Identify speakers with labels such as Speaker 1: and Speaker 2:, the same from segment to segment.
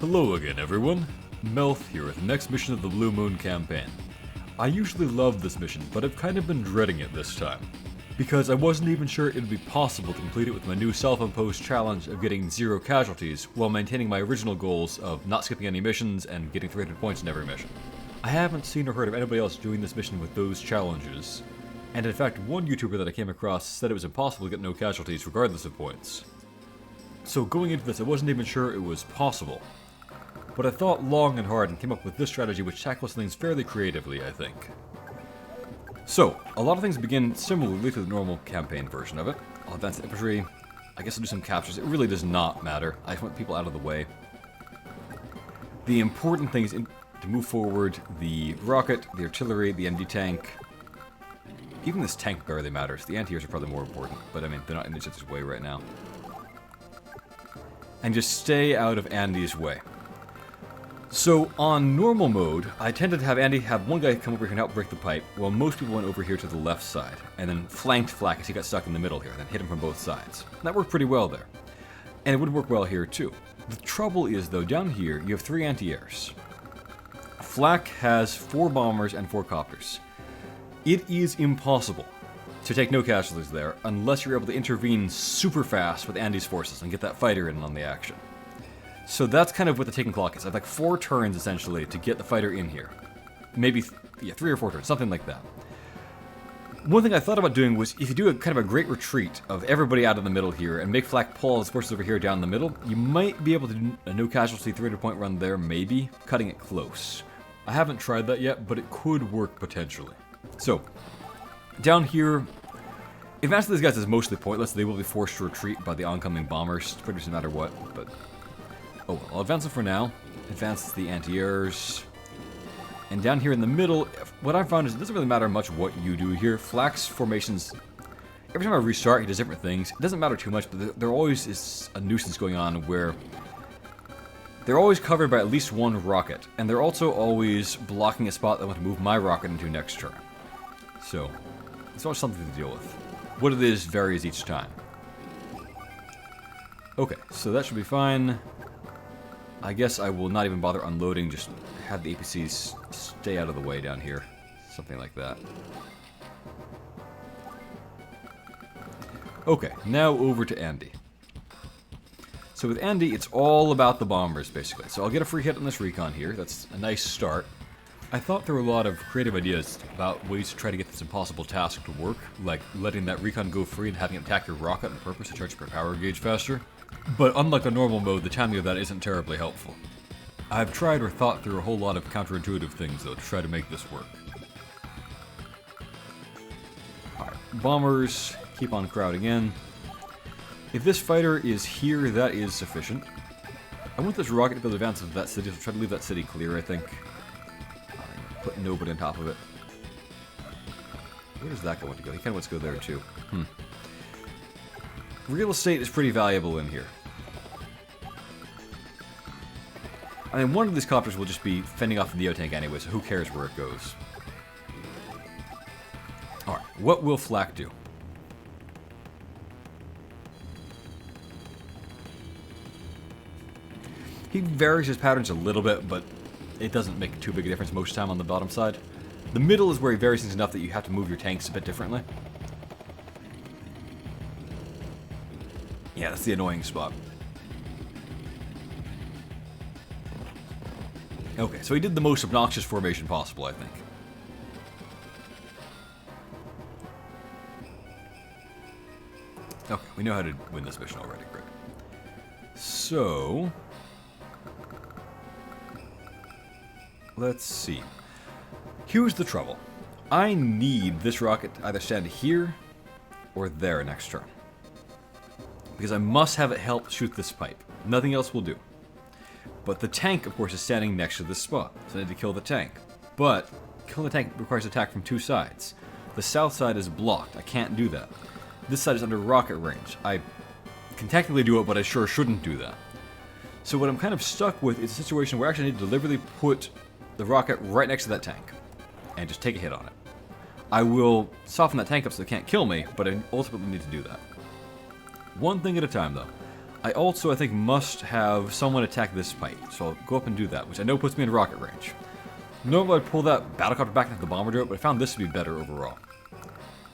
Speaker 1: Hello again, everyone. Melth here with the next mission of the Blue Moon campaign. I usually love this mission, but I've kind of been dreading it this time, because I wasn't even sure it would be possible to complete it with my new self-imposed challenge of getting 0 casualties while maintaining my original goals of not skipping any missions and getting 300 points in every mission. I haven't seen or heard of anybody else doing this mission with those challenges, and in fact one YouTuber that I came across said it was impossible to get no casualties regardless of points. So going into this I wasn't even sure it was possible. But I thought long and hard and came up with this strategy which tackles things fairly creatively, I think. So, a lot of things begin similarly to the normal campaign version of it. I'll advance the infantry, I guess I'll do some captures, it really does not matter. I just want people out of the way. The important thing is to move forward the rocket, the artillery, the MD tank. Even this tank barely matters, the anti-airs are probably more important, but I mean, they're not in each other's way right now. And just stay out of Andy's way. So, on normal mode, I tended to have Andy have one guy come over here and help break the pipe, while most people went over here to the left side, and then flanked Flak as he got stuck in the middle here, and then hit him from both sides. That worked pretty well there. And it would work well here too. The trouble is, though, down here, you have 3 anti-airs. Flak has 4 bombers and 4 copters. It is impossible to take no casualties there, unless you're able to intervene super fast with Andy's forces and get that fighter in on the action. So that's kind of what the taking clock is. I have like 4 turns, essentially, to get the fighter in here. Maybe, 3 or 4 turns, something like that. One thing I thought about doing was, if you do a kind of a great retreat of everybody out of the middle here, and make Flak pull all his forces over here down the middle, you might be able to do a no-casualty 300-point run there, maybe, cutting it close. I haven't tried that yet, but it could work potentially. So, down here, advancing these guys is mostly pointless. They will be forced to retreat by the oncoming bombers, pretty much no matter what, but... oh well, I'll advance them for now. Advance the anti-airs. And down here in the middle, what I've found is it doesn't really matter much what you do here. Flak's formations, every time I restart, he does different things. It doesn't matter too much, but there always is a nuisance going on where they're always covered by at least 1 rocket, and they're also always blocking a spot that I want to move my rocket into next turn. So, it's always something to deal with. What it is varies each time. Okay, so that should be fine. I guess I will not even bother unloading, just have the APCs stay out of the way down here. Something like that. Okay, now over to Andy. So with Andy, it's all about the bombers, basically. So I'll get a free hit on this recon here. That's a nice start. I thought there were a lot of creative ideas about ways to try to get this impossible task to work, like letting that recon go free and having it attack your rocket on purpose to charge your power gauge faster. But unlike the normal mode, the timing of that isn't terribly helpful. I've tried or thought through a whole lot of counterintuitive things, though, to try to make this work. Alright, bombers, keep on crowding in. If this fighter is here, that is sufficient. I want this rocket to be able to advance into that city, so try to leave that city clear, I think. Put nobody on top of it. Where does that want to go? He kind of wants to go there, too. Real estate is pretty valuable in here. I mean, one of these copters will just be fending off the Neo tank anyway, so who cares where it goes. Alright, what will Flak do? He varies his patterns a little bit, but it doesn't make too big a difference most of the time on the bottom side. The middle is where he varies things enough that you have to move your tanks a bit differently. Yeah, that's the annoying spot. Okay, so he did the most obnoxious formation possible, I think. Okay, we know how to win this mission already, great. So... let's see. Here's the trouble. I need this rocket to either stand here or there next turn. Because I must have it help shoot this pipe. Nothing else will do. But the tank, of course, is standing next to this spot, so I need to kill the tank. But killing the tank requires attack from 2 sides. The south side is blocked. I can't do that. This side is under rocket range. I can technically do it, but I sure shouldn't do that. So what I'm kind of stuck with is a situation where I actually need to deliberately put the rocket right next to that tank and just take a hit on it. I will soften that tank up so it can't kill me, but I ultimately need to do that. One thing at a time, though. I also, I think, must have someone attack this pipe. So I'll go up and do that, which I know puts me in rocket range. Normally I'd pull that battlecopter back and have the bomber do it, but I found this to be better overall.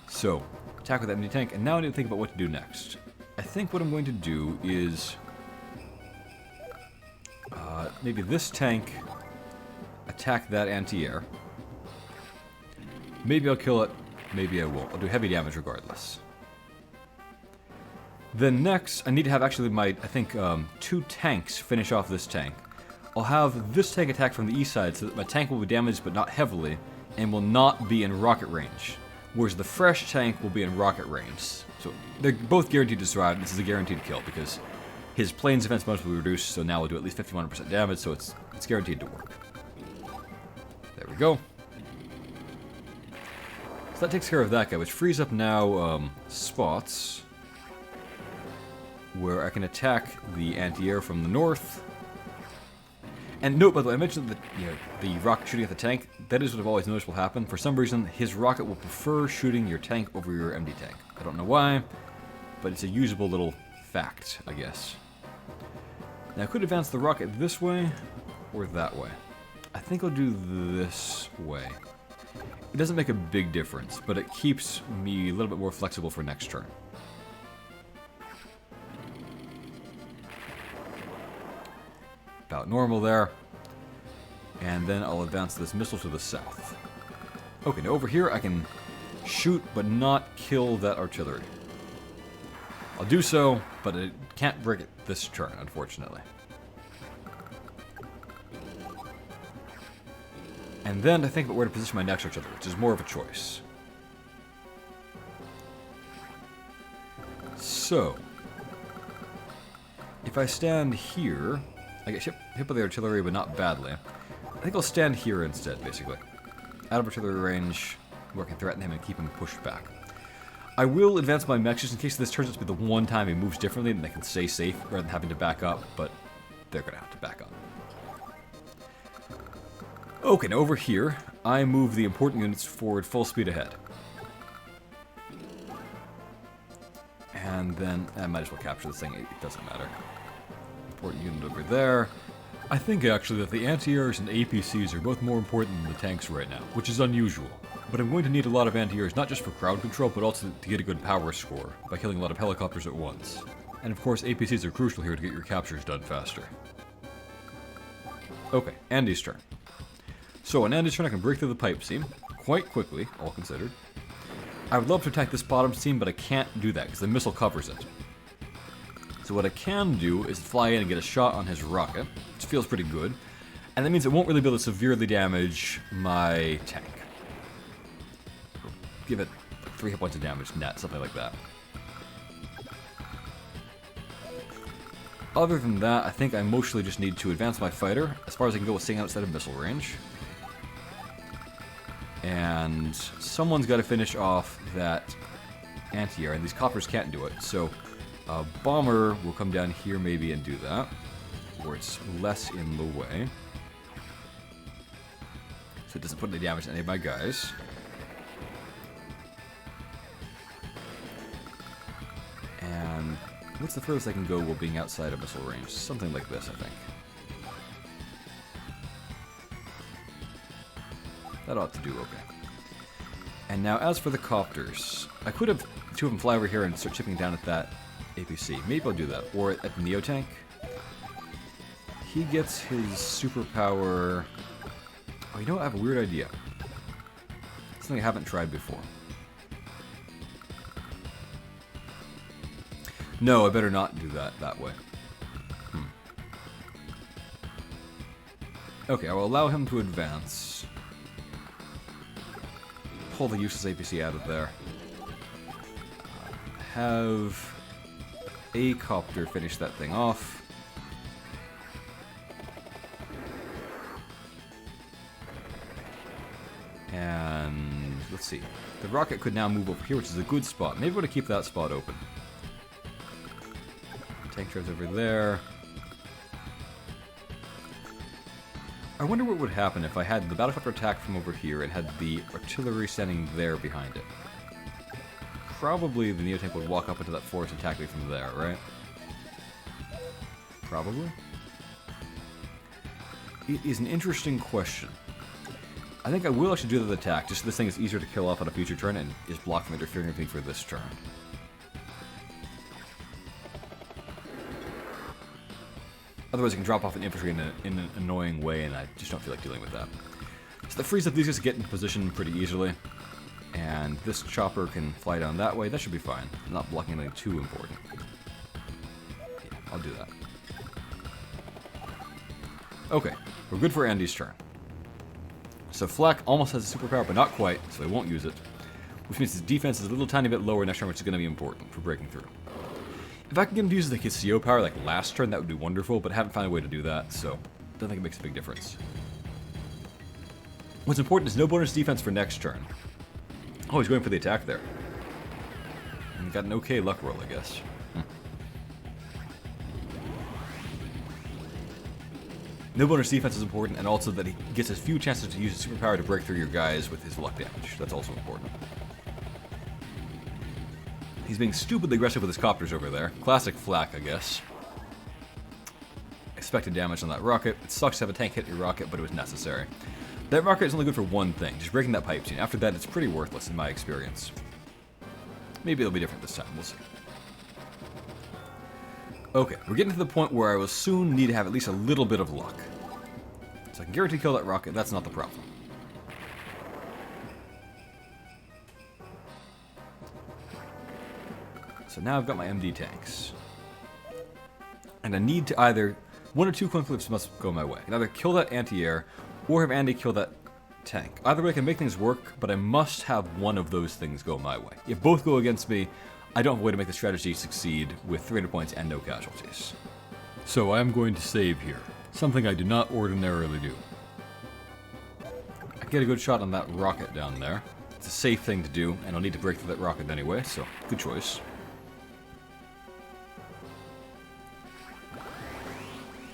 Speaker 1: So, attack with that mini tank, and now I need to think about what to do next. I think what I'm going to do is... maybe this tank attack that anti-air. Maybe I'll kill it, maybe I won't. I'll do heavy damage regardless. Then next, I need to have actually my, I think, 2 tanks finish off this tank. I'll have this tank attack from the east side so that my tank will be damaged but not heavily and will not be in rocket range. Whereas the fresh tank will be in rocket range. So they're both guaranteed to survive. This is a guaranteed kill because his plane's defense bonus will be reduced, so now we'll do at least 51% damage, so it's guaranteed to work. There we go. So that takes care of that guy, which frees up now spots where I can attack the anti-air from the north. And note, by the way, I mentioned that the rocket shooting at the tank. That is what I've always noticed will happen. For some reason, his rocket will prefer shooting your tank over your MD tank. I don't know why, but it's a usable little fact, I guess. Now, I could advance the rocket this way or that way. I think I'll do this way. It doesn't make a big difference, but it keeps me a little bit more flexible for next turn. About normal there. And then I'll advance this missile to the south. Okay, now over here I can shoot but not kill that artillery. I'll do so, but it can't break it this turn, unfortunately. And then I think about where to position my next artillery, which is more of a choice. So, if I stand here, I get hit by the artillery, but not badly. I think I'll stand here instead, basically. Out of artillery range, where I can threaten him and keep him pushed back. I will advance my mechs just in case this turns out to be the one time he moves differently and they can stay safe rather than having to back up, but they're going to have to back up. Okay, now over here, I move the important units forward full speed ahead. And then, I might as well capture this thing, it doesn't matter. Important unit over there. I think actually that the anti-airs and APCs are both more important than the tanks right now, which is unusual. But I'm going to need a lot of anti-airs, not just for crowd control, but also to get a good power score, by killing a lot of helicopters at once. And of course, APCs are crucial here to get your captures done faster. Okay, Andy's turn. So on Andy's turn, I can break through the pipe seam, quite quickly, all considered. I would love to attack this bottom seam, but I can't do that, because the missile covers it. So what I can do is fly in and get a shot on his rocket, which feels pretty good. And that means it won't really be able to severely damage my tank. Give it 3 hit points of damage net, something like that. Other than that, I think I mostly just need to advance my fighter as far as I can go with staying outside of missile range. And someone's got to finish off that anti-air, and these coppers can't do it, so a bomber will come down here maybe and do that, where it's less in the way. So it doesn't put any damage to any of my guys. And what's the furthest I can go while being outside of missile range? Something like this, I think. That ought to do okay. And now as for the copters, I could have 2 of them fly over here and start chipping down at that APC. Maybe I'll do that. Or at the Neo tank. He gets his superpower. Oh, you know what? I have a weird idea. Something I haven't tried before. No, I better not do that way. Okay, I will allow him to advance. Pull the useless APC out of there. Have a copter finish that thing off. And let's see. The rocket could now move over here, which is a good spot. Maybe we're going to keep that spot open. Tank drives over there. I wonder what would happen if I had the battlecopter attack from over here and had the artillery standing there behind it. Probably the Neo tank would walk up into that forest and attack me from there, right? Probably. It is an interesting question. I think I will actually do the attack, just so this thing is easier to kill off on a future turn and is blocked from interfering with me for this turn. Otherwise, I can drop off an infantry in an annoying way, and I just don't feel like dealing with that. So that frees up these guys to get into position pretty easily. And this chopper can fly down that way. That should be fine. I'm not blocking anything too important. Yeah, I'll do that. Okay, we're good for Andy's turn. So Flak almost has a superpower, but not quite, so he won't use it. Which means his defense is a little tiny bit lower next turn, which is going to be important for breaking through. If I can get him to use like his CO power like last turn, that would be wonderful, but I haven't found a way to do that, so I don't think it makes a big difference. What's important is no bonus defense for next turn. Oh, he's going for the attack there. And got an okay luck roll, I guess. No bonus defense is important, and also that he gets as few chances to use his superpower to break through your guys with his luck damage. That's also important. He's being stupidly aggressive with his copters over there. Classic Flak, I guess. Expected damage on that rocket. It sucks to have a tank hit your rocket, but it was necessary. That rocket is only good for one thing, just breaking that pipe chain. After that, it's pretty worthless in my experience. Maybe it'll be different this time, we'll see. Okay, we're getting to the point where I will soon need to have at least a little bit of luck. So I can guarantee kill that rocket, that's not the problem. So now I've got my MD tanks. And I need to either... one or two coin flips must go my way. I can either kill that anti-air, or have Andy kill that tank. Either way I can make things work, but I must have one of those things go my way. If both go against me, I don't have a way to make the strategy succeed with 300 points and no casualties. So I'm going to save here. Something I do not ordinarily do. I get a good shot on that rocket down there. It's a safe thing to do, and I'll need to break through that rocket anyway, so good choice.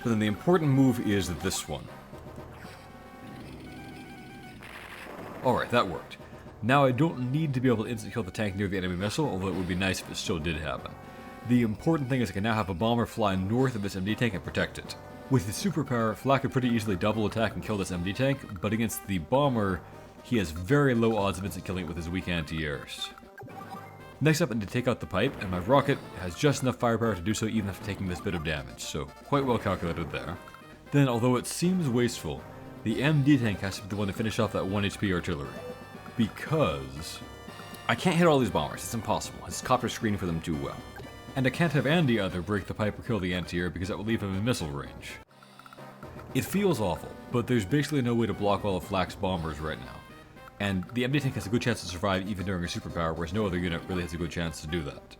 Speaker 1: But then the important move is this one. Alright, that worked. Now I don't need to be able to instantly kill the tank near the enemy missile, although it would be nice if it still did happen. The important thing is I can now have a bomber fly north of this MD tank and protect it. With his superpower, Flak could pretty easily double attack and kill this MD tank, but against the bomber, he has very low odds of instant killing it with his weak anti-airs. Next up, I need to take out the pipe, and my rocket has just enough firepower to do so even after taking this bit of damage, so quite well calculated there. Then, although it seems wasteful, the MD tank has to be the one to finish off that 1 HP artillery. Because I can't hit all these bombers, it's impossible. His copter's screening for them too well. And I can't have Andy either break the pipe or kill the anti-air because that will leave him in missile range. It feels awful, but there's basically no way to block all of Flak's bombers right now. And the MD tank has a good chance to survive even during a superpower, whereas no other unit really has a good chance to do that.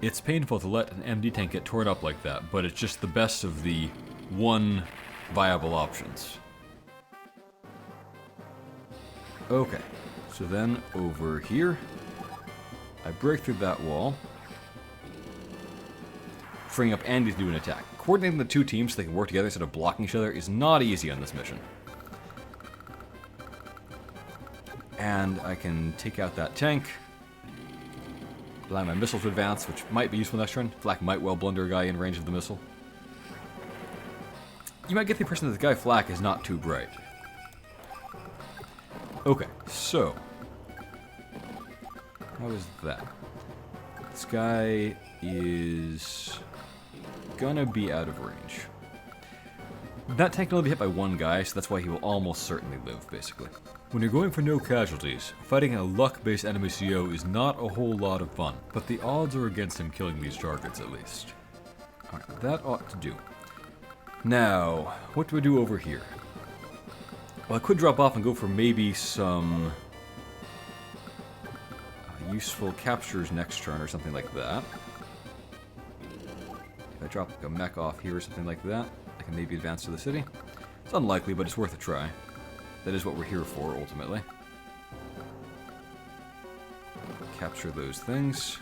Speaker 1: It's painful to let an MD tank get torn up like that, but it's just the best of the one viable options. Okay, so then over here, I break through that wall, freeing up Andy to do an attack. Coordinating the two teams so they can work together instead of blocking each other is not easy on this mission. And I can take out that tank, allow my missile to advance, which might be useful next turn. Flak might well blunder a guy in range of the missile. You might get the impression that the guy Flak is not too bright. Okay, so how is that? This guy is gonna be out of range. That tank can only be hit by one guy, so that's why he will almost certainly live, basically. When you're going for no casualties, fighting a luck-based enemy CO is not a whole lot of fun, but the odds are against him killing these targets at least. Alright, that ought to do. Now, what do I do over here? Well, I could drop off and go for maybe some useful captures next turn or something like that. If I drop like a mech off here or something like that, I can maybe advance to the city. It's unlikely, but it's worth a try. That is what we're here for, ultimately. Capture those things.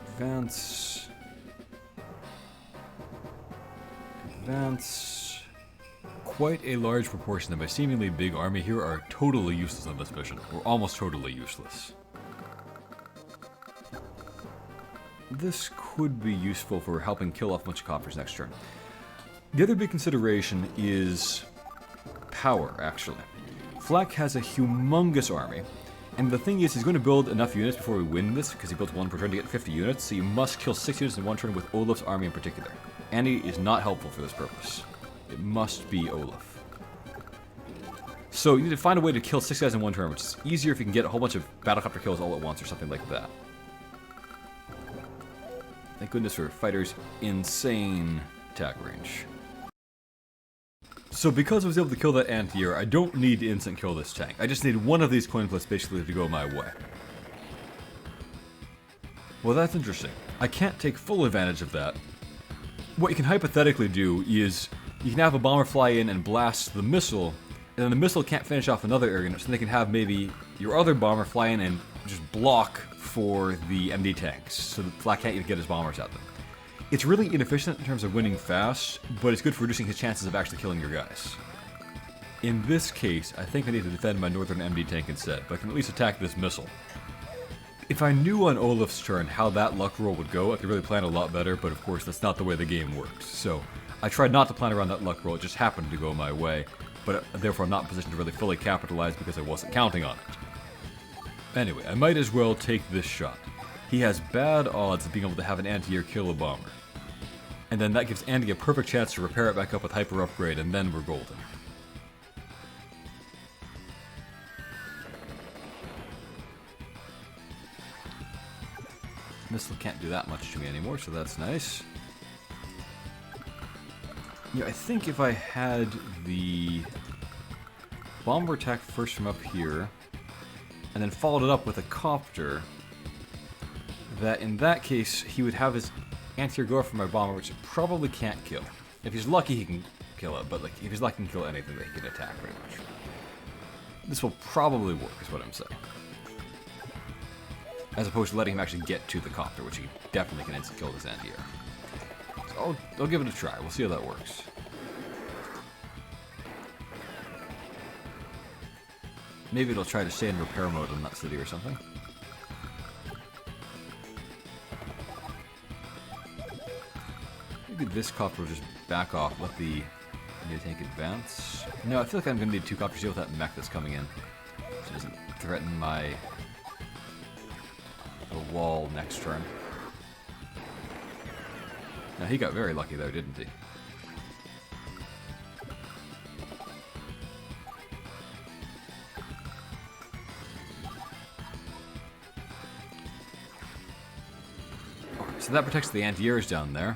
Speaker 1: Advance. Advance. quite a large proportion of my seemingly big army here are totally useless on this mission, or almost totally useless. This could be useful for helping kill off a bunch of coppers next turn. The other big consideration is power, actually. Flak has a humongous army, and the thing is, he's going to build enough units before we win this, because he builds one per turn to get 50 units, so you must kill 6 units in one turn with Olaf's army in particular. Andy is not helpful for this purpose. It must be Olaf. So you need to find a way to kill 6 guys in one turn, which is easier if you can get a whole bunch of battlecopter kills all at once or something like that. Thank goodness for fighters' insane attack range. So because I was able to kill that anti-air, I don't need to instant kill this tank. I just need one of these coin flips basically to go my way. Well, that's interesting. I can't take full advantage of that. What you can hypothetically do is you can have a bomber fly in and blast the missile, and then the missile can't finish off another air unit, so they can have maybe your other bomber fly in and just block for the MD tanks, so the Flak can't even get his bombers at them. It's really inefficient in terms of winning fast, but it's good for reducing his chances of actually killing your guys. In this case, I think I need to defend my northern MD tank instead, but I can at least attack this missile. If I knew on Olaf's turn how that luck roll would go, I could really plan a lot better, but of course that's not the way the game works. So I tried not to plan around that luck roll, it just happened to go my way, but therefore I'm not in a position to really fully capitalize because I wasn't counting on it. Anyway, I might as well take this shot. He has bad odds of being able to have an anti-air kill a bomber. And then that gives Andy a perfect chance to repair it back up with hyper upgrade, and then we're golden. Missile can't do that much to me anymore, so that's nice. Yeah, I think if I had the bomber attack first from up here, and then followed it up with a copter, that in that case he would have his anti-air go for my bomber, which it probably can't kill. If he's lucky, he can kill it, but like if he's lucky, he can kill anything that he can attack, pretty much. This will probably work, is what I'm saying. As opposed to letting him actually get to the copter, which he definitely can instant kill this anti-air. So I'll give it a try. We'll see how that works. Maybe it'll try to stay in repair mode in that city or something. Maybe this copter will just back off, let the new tank advance. No, I feel like I'm going to need 2 copters to deal with that mech that's coming in. So it doesn't threaten my the wall next turn. Now he got very lucky though, didn't he? So that protects the anti-airs down there.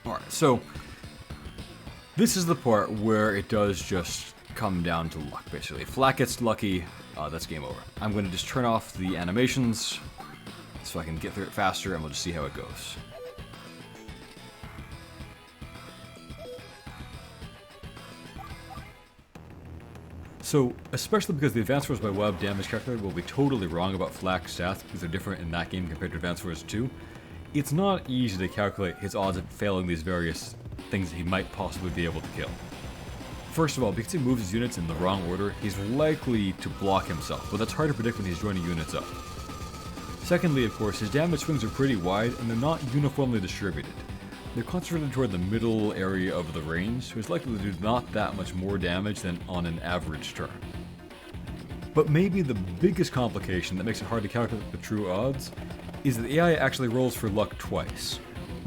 Speaker 1: Alright, so this is the part where it does just come down to luck, basically. If Flak gets lucky, that's game over. I'm going to just turn off the animations so I can get through it faster, and we'll just see how it goes. So, especially because the Advanced Wars by Web damage calculator will be totally wrong about Flak's stats because they're different in that game compared to Advanced Wars 2, it's not easy to calculate his odds of failing these various things that he might possibly be able to kill. First of all, because he moves his units in the wrong order, he's likely to block himself, but that's hard to predict when he's joining units up. Secondly, of course, his damage swings are pretty wide and they're not uniformly distributed. They're concentrated toward the middle area of the range, so he's likely to do not that much more damage than on an average turn. But maybe the biggest complication that makes it hard to calculate the true odds is that the AI actually rolls for luck twice.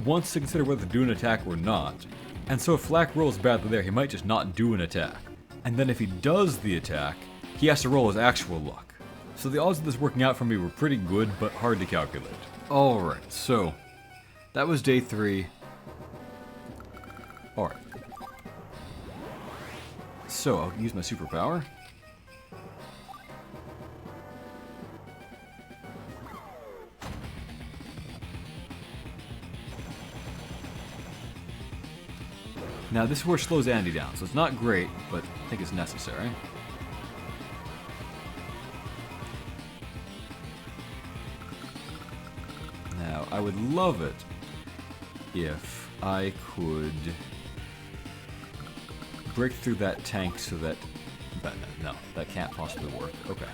Speaker 1: Once to consider whether to do an attack or not, and so if Flak rolls badly there, he might just not do an attack. And then if he does the attack, he has to roll his actual luck. So the odds of this working out for me were pretty good, but hard to calculate. Alright, so that was day 3. Alright. So I'll use my superpower. Now this horse slows Andy down, so it's not great, but I think it's necessary. Now, I would love it if I could break through that tank so that... no, that can't possibly work. Okay.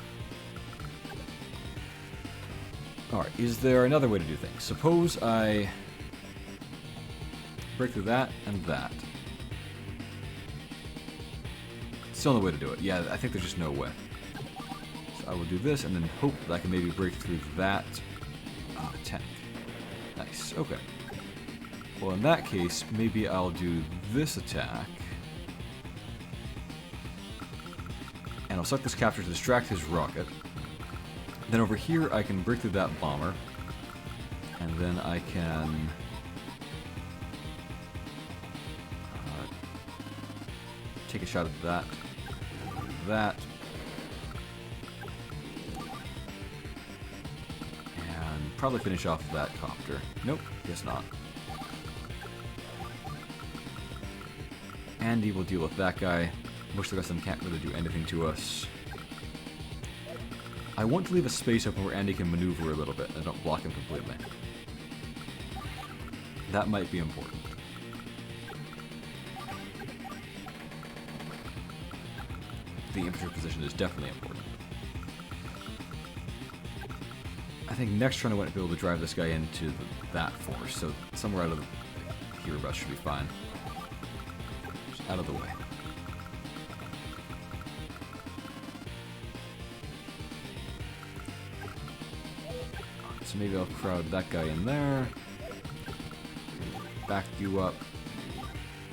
Speaker 1: Alright, is there another way to do things? Suppose I break through that and that. It's the only way to do it. Yeah, I think there's just no way. So I will do this and then hope that I can maybe break through that tank. Nice, okay. Well, in that case, maybe I'll do this attack. And I'll suck this capture to distract his rocket. Then over here, I can break through that bomber. And then I can... take a shot at that. That. And probably finish off that copter. Nope, guess not. Andy will deal with that guy. Most of the rest of them can't really do anything to us. I want to leave a space open where Andy can maneuver a little bit and don't block him completely. That might be important. The infantry position is definitely important. I think next turn I want to be able to drive this guy into that force, so somewhere out of the hereabouts should be fine. Just out of the way. So maybe I'll crowd that guy in there. Back you up.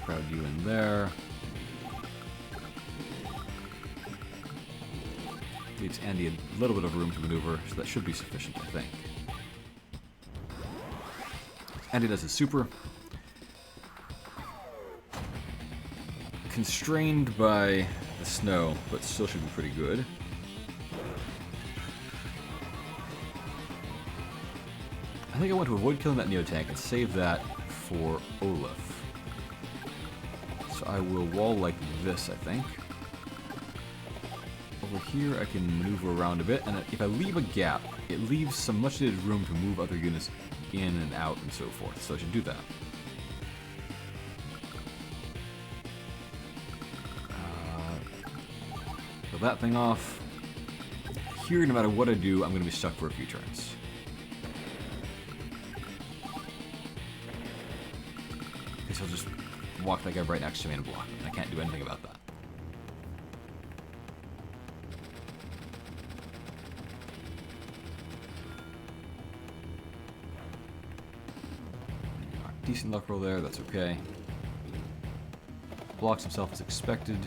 Speaker 1: Crowd you in there. Leaves Andy a little bit of room to maneuver, so that should be sufficient, I think. Andy does his super. Constrained by the snow, but still should be pretty good. I think I want to avoid killing that Neo-Tank and save that for Olaf. So I will wall like this, I think. Over here I can maneuver around a bit, and if I leave a gap, it leaves some much needed room to move other units in and out and so forth, so I should do that. Kill that thing off. Here, no matter what I do, I'm going to be stuck for a few turns. Okay, so I'll just walk that guy right next to me and block him. I can't do anything about that. Decent luck roll there, that's okay. Blocks himself as expected.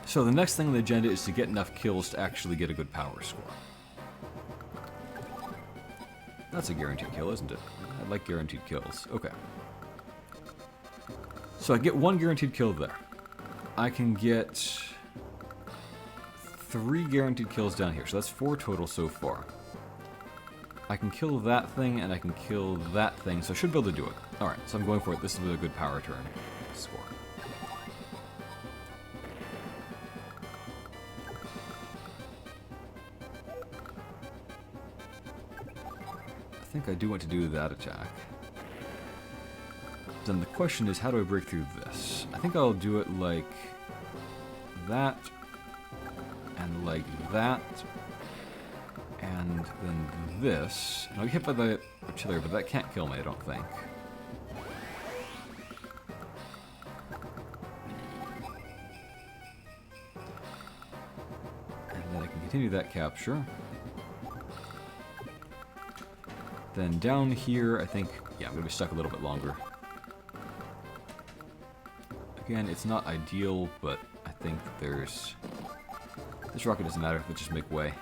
Speaker 1: So the next thing on the agenda is to get enough kills to actually get a good power score. That's a guaranteed kill, isn't it? I like guaranteed kills. Okay. So I get one guaranteed kill there. I can get 3 guaranteed kills down here, so that's 4 total so far. I can kill that thing, and I can kill that thing, so I should be able to do it. Alright, so I'm going for it. This is a good power turn score. I think I do want to do that attack. Then the question is, how do I break through this? I think I'll do it like that, and like that, and then this. And I'll get hit by the artillery, but that can't kill me, I don't think. And then I can continue that capture. Then down here, I think, yeah, I'm going to be stuck a little bit longer. Again, it's not ideal, but I think there's... This rocket doesn't matter, let's just make way.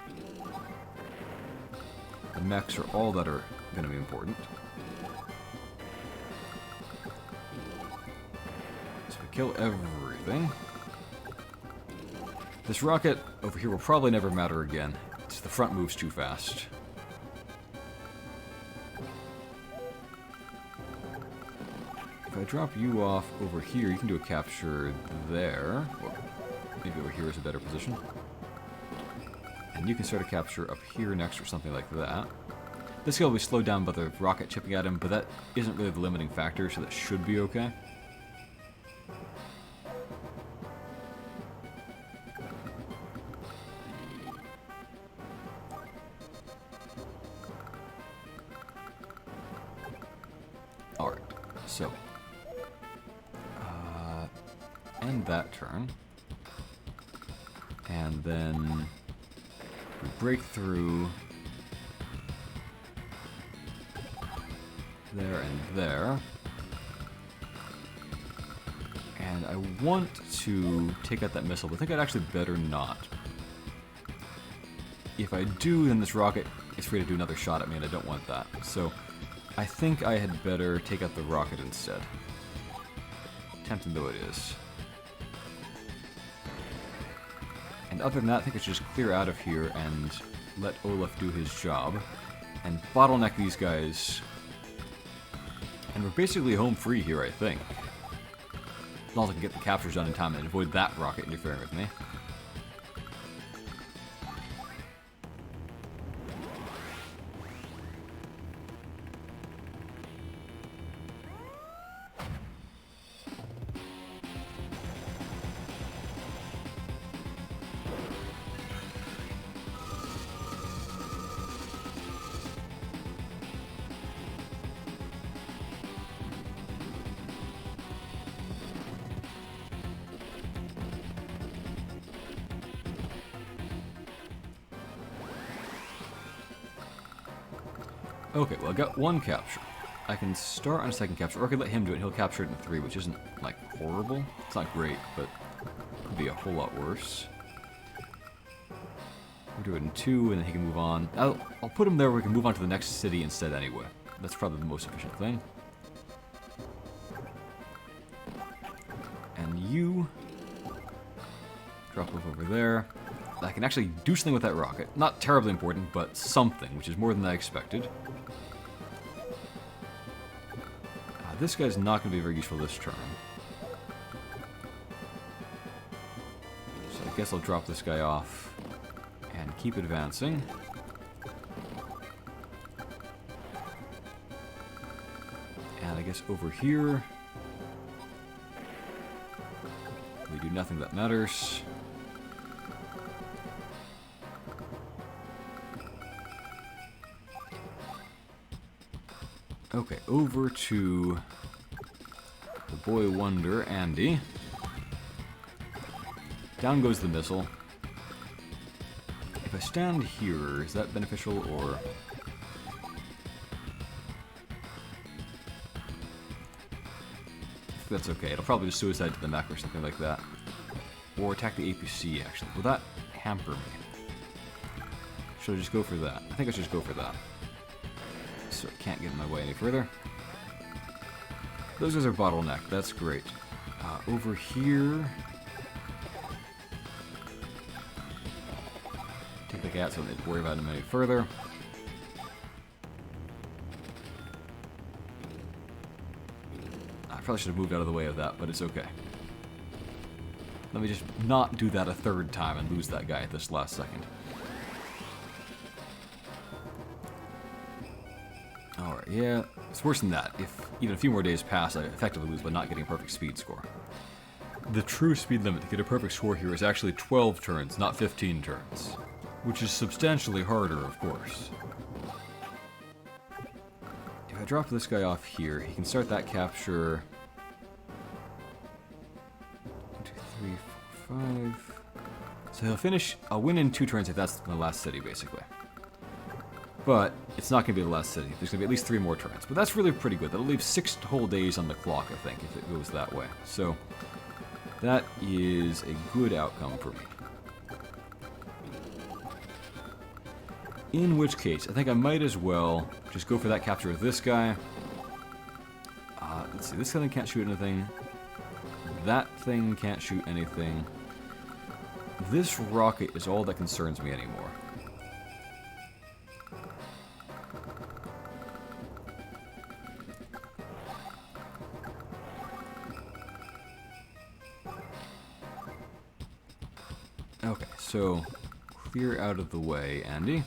Speaker 1: The mechs are all that are going to be important. So we kill everything. This rocket over here will probably never matter again. the front moves too fast. If I drop you off over here, you can do a capture there. Well, maybe over here is a better position. And you can start a capture up here next or something like that. This guy will be slowed down by the rocket chipping at him, but that isn't really the limiting factor, so that should be okay. Alright, so end that turn. And then we break through there and there. And I want to take out that missile, but I think I'd actually better not. If I do, then this rocket is free to do another shot at me, and I don't want that. So I think I had better take out the rocket instead. Tempting though it is. And other than that, I think I should just clear out of here and let Olaf do his job. And bottleneck these guys. And we're basically home free here, I think. As long as I can get the captures done in time and avoid that rocket interfering with me. Okay, well I got one capture. I can start on a second capture, or I could let him do it. He'll capture it in 3, which isn't, like, horrible. It's not great, but could be a whole lot worse. We'll do it in 2, and then he can move on. I'll put him there where we can move on to the next city instead anyway. That's probably the most efficient thing. And you drop over there. I can actually do something with that rocket. Not terribly important, but something, which is more than I expected. This guy's not going to be very useful this turn. So I guess I'll drop this guy off and keep advancing. And I guess over here, we do nothing that matters. Okay, over to the boy wonder, Andy. Down goes the missile. If I stand here, is that beneficial, or... That's okay. It'll probably just suicide to the mech or something like that. Or attack the APC, actually. Will that hamper me? Should I just go for that? I think I should just go for that. So it can't get in my way any further. Those guys are bottleneck. That's great. Over here... Take the guy out so I don't need to worry about him any further. I probably should have moved out of the way of that, but it's okay. Let me just not do that a third time and lose that guy at this last second. Alright, yeah, it's worse than that. If even a few more days pass, I effectively lose by not getting a perfect speed score. The true speed limit to get a perfect score here is actually 12 turns, not 15 turns. Which is substantially harder, of course. If I drop this guy off here, he can start that capture... 1, 2, 3, 4, 5... So he'll finish... I'll win in 2 turns if that's my last city, basically. But it's not going to be the last city. There's going to be at least 3 more turns. But that's really pretty good. That'll leave 6 whole days on the clock, I think, if it goes that way. So that is a good outcome for me. In which case, I think I might as well just go for that capture of this guy. Let's see, this thing can't shoot anything. That thing can't shoot anything. This rocket is all that concerns me anymore. Okay, so clear out of the way, Andy.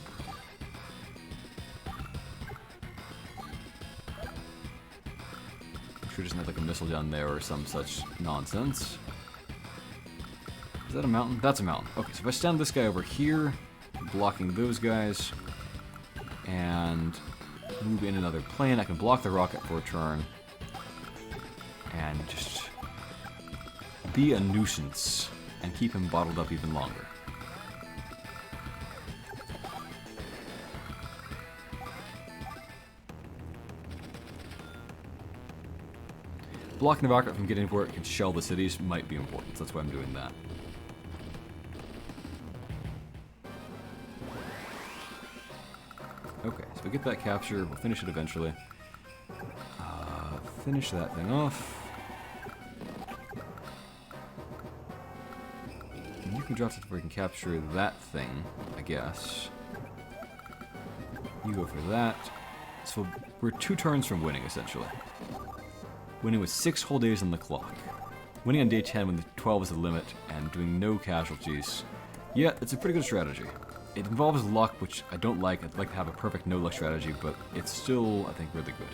Speaker 1: Make sure it doesn't have like a missile down there or some such nonsense. Is that a mountain? That's a mountain. Okay, so if I stand this guy over here, blocking those guys, and move in another plane, I can block the rocket for a turn, and just be a nuisance, and keep him bottled up even longer. Blocking the rocket from getting where it can shell the cities might be important, so that's why I'm doing that. Okay, so we get that capture, we'll finish it eventually. Finish that thing off. And you can drop it where you can capture that thing, I guess. You go for that. So we're 2 turns from winning, essentially. Winning with 6 whole days on the clock. Winning on day 10 when the 12 is the limit, and doing no casualties. Yeah, it's a pretty good strategy. It involves luck, which I don't like. I'd like to have a perfect no-luck strategy, but it's still, I think, really good.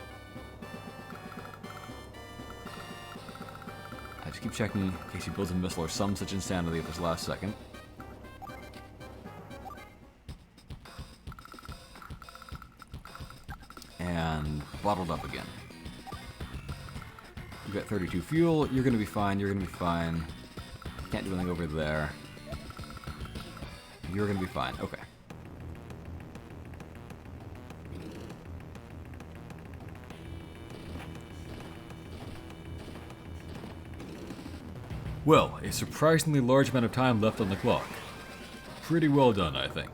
Speaker 1: I just keep checking in case he builds a missile or some such insanity at this last second. And bottled up again. You've got 32 fuel. You're going to be fine. You're going to be fine. Can't do anything over there. You're going to be fine. Okay. Well, a surprisingly large amount of time left on the clock. Pretty well done, I think.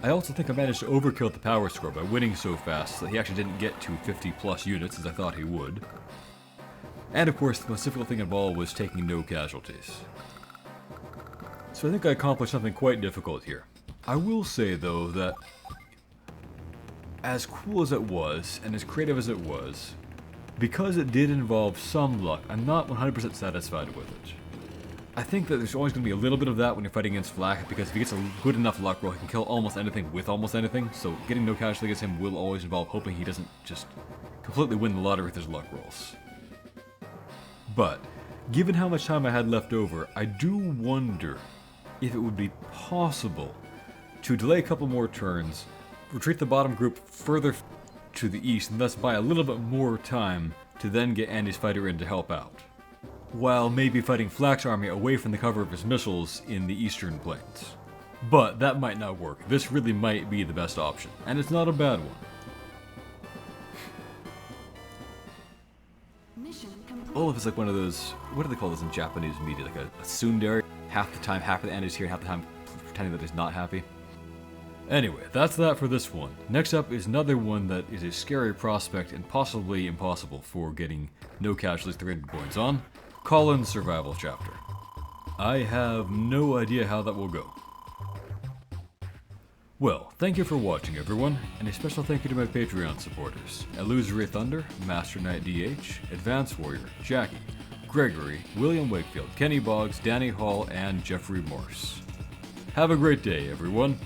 Speaker 1: I also think I managed to overkill the power score by winning so fast that he actually didn't get to 50 plus units as I thought he would. And of course, the most difficult thing of all was taking no casualties. So I think I accomplished something quite difficult here. I will say, though, that as cool as it was, and as creative as it was, because it did involve some luck, I'm not 100% satisfied with it. I think that there's always going to be a little bit of that when you're fighting against Flak, because if he gets a good enough luck roll, he can kill almost anything with almost anything, so getting no casualty against him will always involve hoping he doesn't just completely win the lottery with his luck rolls. But, given how much time I had left over, I do wonder if it would be possible to delay a couple more turns, retreat the bottom group further to the east, and thus buy a little bit more time to then get Andy's fighter in to help out, while maybe fighting Flak's army away from the cover of his missiles in the eastern plains. But that might not work. This really might be the best option, and it's not a bad one. Olaf is like one of those, what do they call this in Japanese media, like a tsundere? Half the time happy that Andy's here, half the time pretending that he's not happy. Anyway, that's that for this one. Next up is another one that is a scary prospect and possibly impossible for getting no casualties 300 points on. Colin's Survival Chapter. I have no idea how that will go. Well, thank you for watching, everyone, and a special thank you to my Patreon supporters: Illusory Thunder, Master Knight DH, Advanced Warrior, Jackie, Gregory, William Wakefield, Kenny Boggs, Danny Hall, and Jeffrey Morse. Have a great day, everyone.